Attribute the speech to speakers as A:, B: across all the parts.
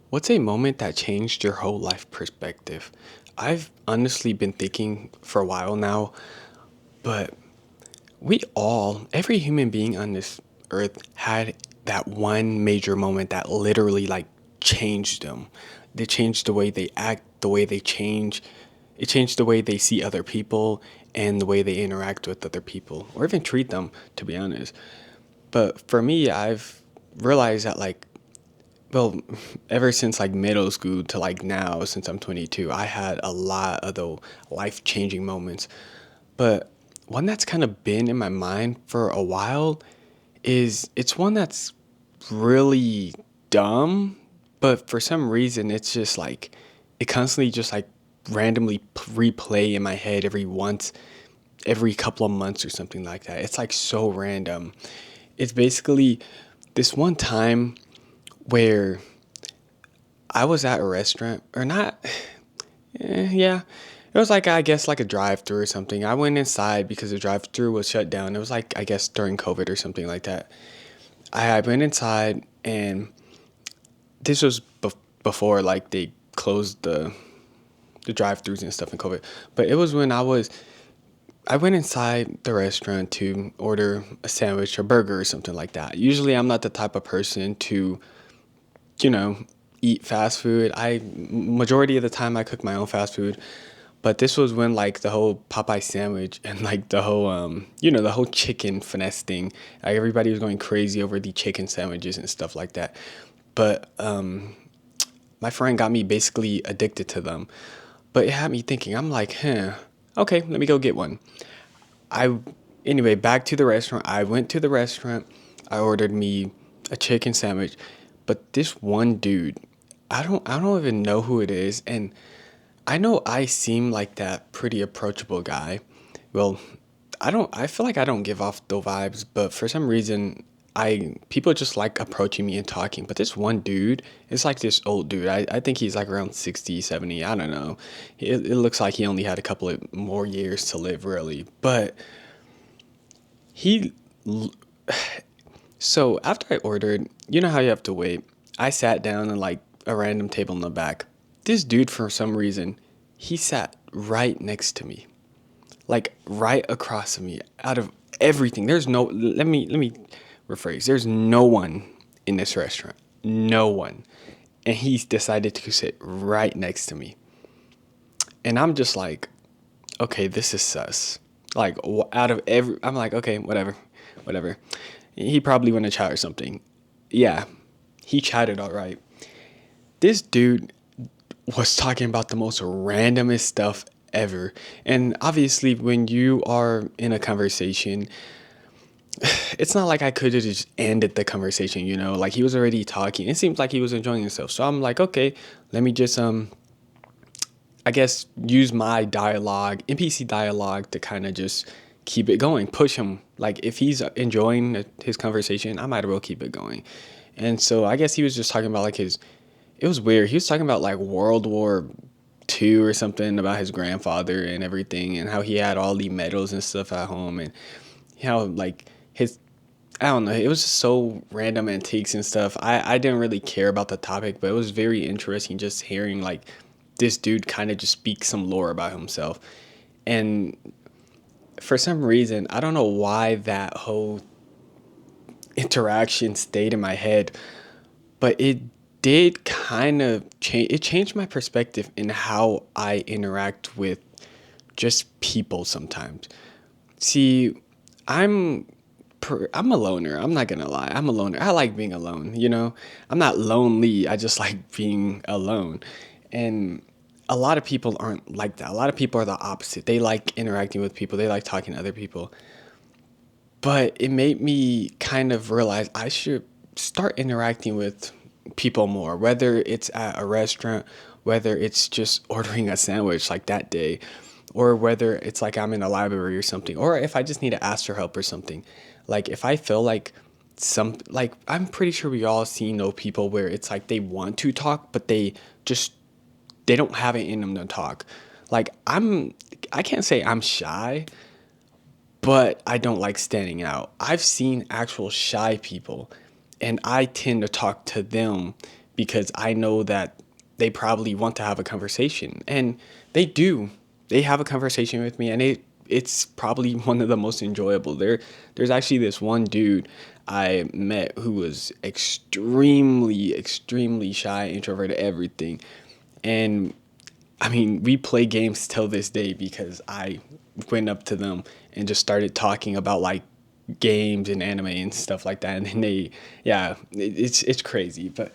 A: What's a moment that changed your whole life perspective? I've honestly been thinking for a while now, but every human being on this earth had that one major moment that literally like changed them. They changed the way they act, the way they change. It changed the way they see other people and the way they interact with other people or even treat them, to be honest. But for me, I've realized that well, ever since like middle school to like now, since I'm 22, I had a lot of the life changing moments. But one that's kind of been in my mind for a while is it's one that's really dumb, but for some reason it's just like it constantly just like randomly replay in my head every couple of months or something like that. It's like so random. It's basically this one time where I was at a restaurant, or not. Yeah, it was like I guess like a drive-through or something. I went inside because the drive-through was shut down. It was like I guess during COVID or something like that. I went inside, and this was before like they closed the drive-throughs and stuff in COVID. But it was when I went inside the restaurant to order a sandwich or burger or something like that. Usually, I'm not the type of person to you know, eat fast food. Majority of the time I cook my own fast food, but this was when like the whole Popeye sandwich and like the whole the whole chicken finesse thing. Like everybody was going crazy over the chicken sandwiches and stuff like that. But my friend got me basically addicted to them. But it had me thinking. I'm like, okay, let me go get one. I Anyway, back to the restaurant. I went to the restaurant. I ordered me a chicken sandwich, but this one dude, I don't even know who it is, and I know I seem like that pretty approachable guy. Well, I feel like I don't give off the vibes, but for some reason I people just like approaching me and talking. But this one dude is like this old dude. I think he's like around 60, 70. I don't know. It looks like he only had a couple of more years to live, really. But he so after I ordered, you know how you have to wait. I sat down in like a random table in the back. This dude, for some reason, he sat right next to me, like right across from me. Out of everything, there's no. Let me rephrase. There's no one in this restaurant. No one, and he decided to sit right next to me. And I'm just like, okay, this is sus. Like out of every, I'm like, okay, whatever, whatever. He probably went to chat or something. Yeah, he chatted all right. This dude was talking about the most randomest stuff ever. And obviously, when you are in a conversation, it's not like I could have just ended the conversation, Like he was already talking. It seems like he was enjoying himself. So I'm like, okay, let me just I guess use my dialogue, NPC dialogue to kind of just keep it going, push him. Like if he's enjoying his conversation, I might as well keep it going. And so I guess he was just talking about like it was weird. He was talking about like World War II or something about his grandfather and everything and how he had all the medals and stuff at home and how like his I don't know. It was just so random antiques and stuff. I didn't really care about the topic, but it was very interesting just hearing like this dude kind of just speak some lore about himself. And for some reason, I don't know why that whole interaction stayed in my head, but it did kind of change. It changed my perspective in how I interact with just people sometimes. See, I'm I'm a loner. I'm not gonna lie. I'm a loner. I like being alone. I'm not lonely. I just like being alone, and a lot of people aren't like that. A lot of people are the opposite. They like interacting with people. They like talking to other people. But it made me kind of realize I should start interacting with people more, whether it's at a restaurant, whether it's just ordering a sandwich like that day, or whether it's like I'm in a library or something, or if I just need to ask for help or something. Like if I feel like I'm pretty sure we all see people where it's like they want to talk, but just they don't have it in them to talk. Like I can't say I'm shy, but I don't like standing out. I've seen actual shy people, and I tend to talk to them because I know that they probably want to have a conversation, and they do. They have a conversation with me, and it's probably one of the most enjoyable. There's actually this one dude I met who was extremely shy, introverted, everything. And I mean, we play games till this day because I went up to them and just started talking about like games and anime and stuff like that. And then yeah, it's crazy. But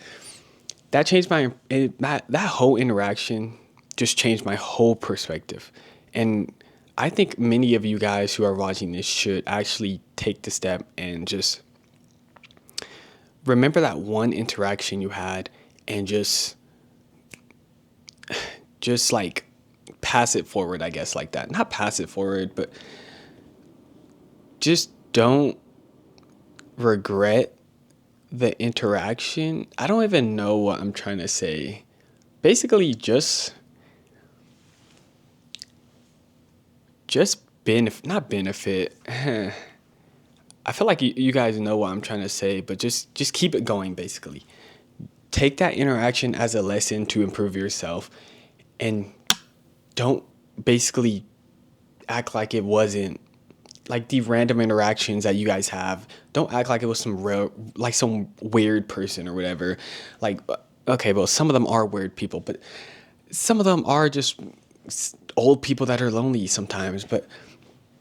A: that changed that whole interaction just changed my whole perspective. And I think many of you guys who are watching this should actually take the step and just remember that one interaction you had and just like pass it forward, I guess, like that. Not pass it forward, but just don't regret the interaction. I don't even know what I'm trying to say. Basically, just not benefit. I feel like you guys know what I'm trying to say, but just keep it going. Basically, take that interaction as a lesson to improve yourself, and don't basically act like it wasn't like the random interactions that you guys have. Don't act like it was some real, like some weird person or whatever. Like, okay, well, some of them are weird people, but some of them are just old people that are lonely sometimes. But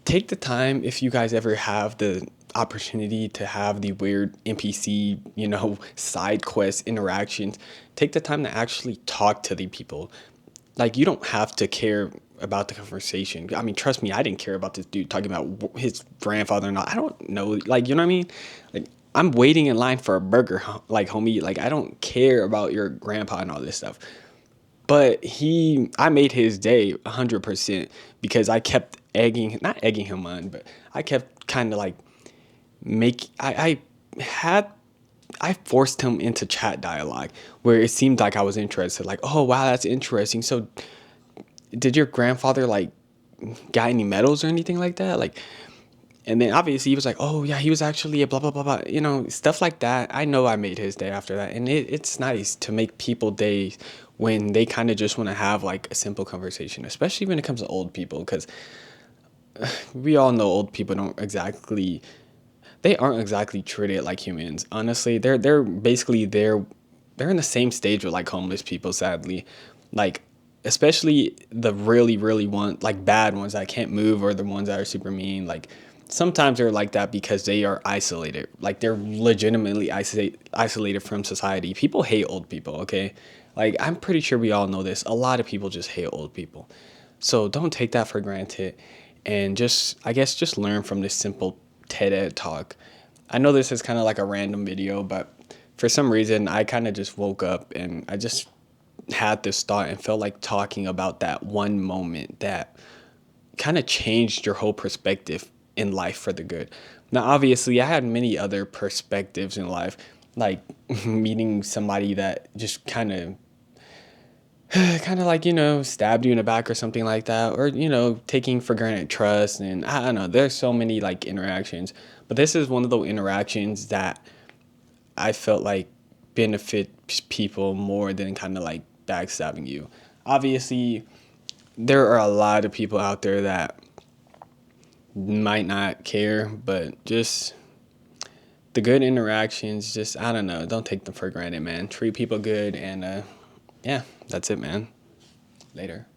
A: take the time, if you guys ever have the opportunity to have the weird NPC, side quest interactions, take the time to actually talk to the people. Like, you don't have to care about the conversation. I mean, trust me, I didn't care about this dude talking about his grandfather or not. I don't know. Like, you know what I mean? Like, I'm waiting in line for a burger, like, homie. Like, I don't care about your grandpa and all this stuff. But I made his day 100% because I kept not egging him on, but I kept kind of like had, I forced him into chat dialogue where it seemed like I was interested. Like, oh, wow, that's interesting. So did your grandfather like got any medals or anything like that? Like, and then obviously he was like, oh yeah, he was actually a blah blah blah blah, stuff like that. I know I made his day after that, and it's nice to make people days when they kind of just want to have like a simple conversation, especially when it comes to old people, because we all know old people they aren't exactly treated like humans. Honestly, they're basically they're in the same stage with like homeless people, sadly. Like, especially the really one, like bad ones that can't move, or the ones that are super mean. Like, sometimes they're like that because they are isolated. Like, they're legitimately isolated from society. People hate old people, okay? Like, I'm pretty sure we all know this. A lot of people just hate old people. So don't take that for granted, and I guess just learn from this simple TED Ed talk. I know this is kind of like a random video, but for some reason I kind of just woke up and I just had this thought and felt like talking about that one moment that kind of changed your whole perspective in life for the good. Now, obviously, I had many other perspectives in life, like meeting somebody that just kind of like, stabbed you in the back or something like that, or, taking for granted trust. And I don't know, there's so many like interactions, but this is one of those interactions that I felt like benefits people more than kind of like backstabbing you. Obviously, there are a lot of people out there that might not care, but just the good interactions, just, I don't know, don't take them for granted, man. Treat people good, and yeah, that's it, man. Later.